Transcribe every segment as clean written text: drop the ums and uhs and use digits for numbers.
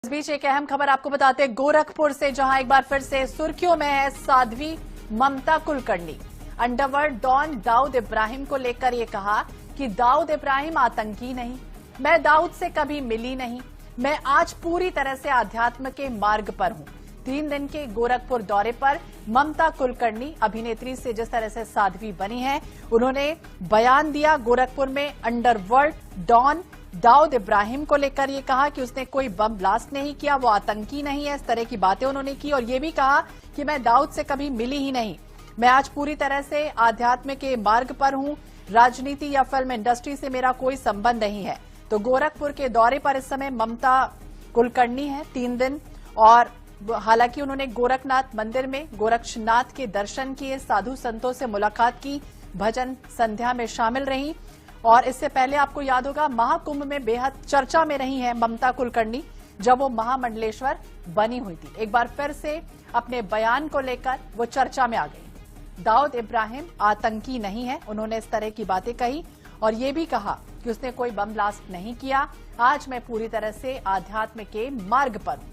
इस बीच एक अहम खबर आपको बताते हैं गोरखपुर से, जहां एक बार फिर से सुर्खियों में है साध्वी ममता कुलकर्णी। अंडरवर्ल्ड डॉन दाऊद इब्राहिम को लेकर ये कहा कि दाऊद इब्राहिम आतंकी नहीं, मैं दाऊद से कभी मिली नहीं, मैं आज पूरी तरह से आध्यात्म के मार्ग पर हूं। 3 दिन के गोरखपुर दौरे पर ममता कुलकर्णी अभिनेत्री से जिस तरह से साध्वी बनी है, उन्होंने बयान दिया। गोरखपुर में अंडरवर्ल्ड डॉन दाऊद इब्राहिम को लेकर ये कहा कि उसने कोई बम ब्लास्ट नहीं किया, वो आतंकी नहीं है, इस तरह की बातें उन्होंने की। और ये भी कहा कि मैं दाऊद से कभी मिली ही नहीं, मैं आज पूरी तरह से आध्यात्म के मार्ग पर हूं, राजनीति या फिल्म इंडस्ट्री से मेरा कोई संबंध नहीं है। तो गोरखपुर के दौरे पर इस समय ममता कुलकर्णी है 3 दिन, और हालांकि उन्होंने गोरखनाथ मंदिर में गोरक्षनाथ के दर्शन किए, साधु संतों से मुलाकात की, भजन संध्या में शामिल रही। और इससे पहले आपको याद होगा महाकुंभ में बेहद चर्चा में रही हैं ममता कुलकर्णी, जब वो महामंडलेश्वर बनी हुई थी। एक बार फिर से अपने बयान को लेकर वो चर्चा में आ गई। दाऊद इब्राहिम आतंकी नहीं है, उन्होंने इस तरह की बातें कही और ये भी कहा कि उसने कोई बम ब्लास्ट नहीं किया, आज मैं पूरी तरह से आध्यात्म के मार्ग पर हूं।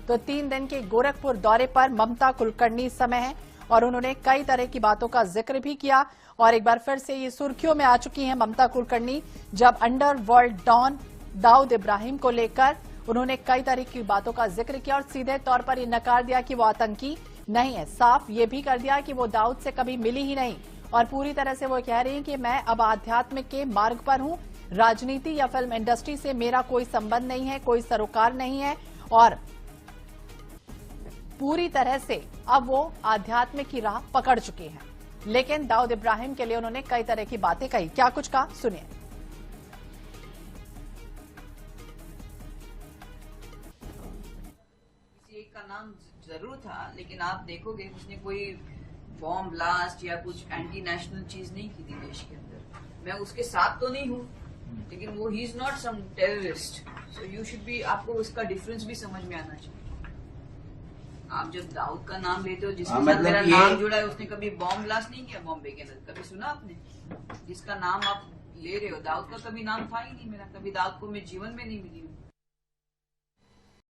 तो 3 दिन के गोरखपुर दौरे पर ममता कुलकर्णी इस समय है और उन्होंने कई तरह की बातों का जिक्र भी किया। और एक बार फिर से ये सुर्खियों में आ चुकी हैं ममता कुलकर्णी, जब अंडरवर्ल्ड डॉन दाऊद इब्राहिम को लेकर उन्होंने कई तरह की बातों का जिक्र किया और सीधे तौर पर ये नकार दिया कि वो आतंकी नहीं है। साफ ये भी कर दिया कि वो दाऊद से कभी मिली ही नहीं और पूरी तरह से वो कह रही हैं कि मैं अब आध्यात्म के मार्ग पर हूं, राजनीति या फिल्म इंडस्ट्री से मेरा कोई संबंध नहीं है, कोई सरोकार नहीं है और पूरी तरह से अब वो आध्यात्म की राह पकड़ चुके हैं। लेकिन दाऊद इब्राहिम के लिए उन्होंने कई तरह की बातें कही, क्या कुछ कहा सुनिए। एक का नाम जरूर था, लेकिन आप देखोगे उसने कोई बॉम्ब ब्लास्ट या कुछ एंटी नेशनल चीज नहीं की थी देश के अंदर। मैं उसके साथ तो नहीं हूँ, लेकिन वो he is not some terrorist. So you should be, आपको उसका डिफरेंस भी समझ में आना चाहिए। आप जब दाऊद का नाम लेते हो, जिसके साथ मेरा नाम जुड़ा है, उसने कभी बॉम्ब ब्लास्ट नहीं किया बॉम्बे के अंदर, कभी सुना आपने? जिसका नाम आप ले रहे हो, दाऊद का कभी नाम था ही नहीं मेरा, कभी दाऊद को मैं जीवन में नहीं मिली हूँ।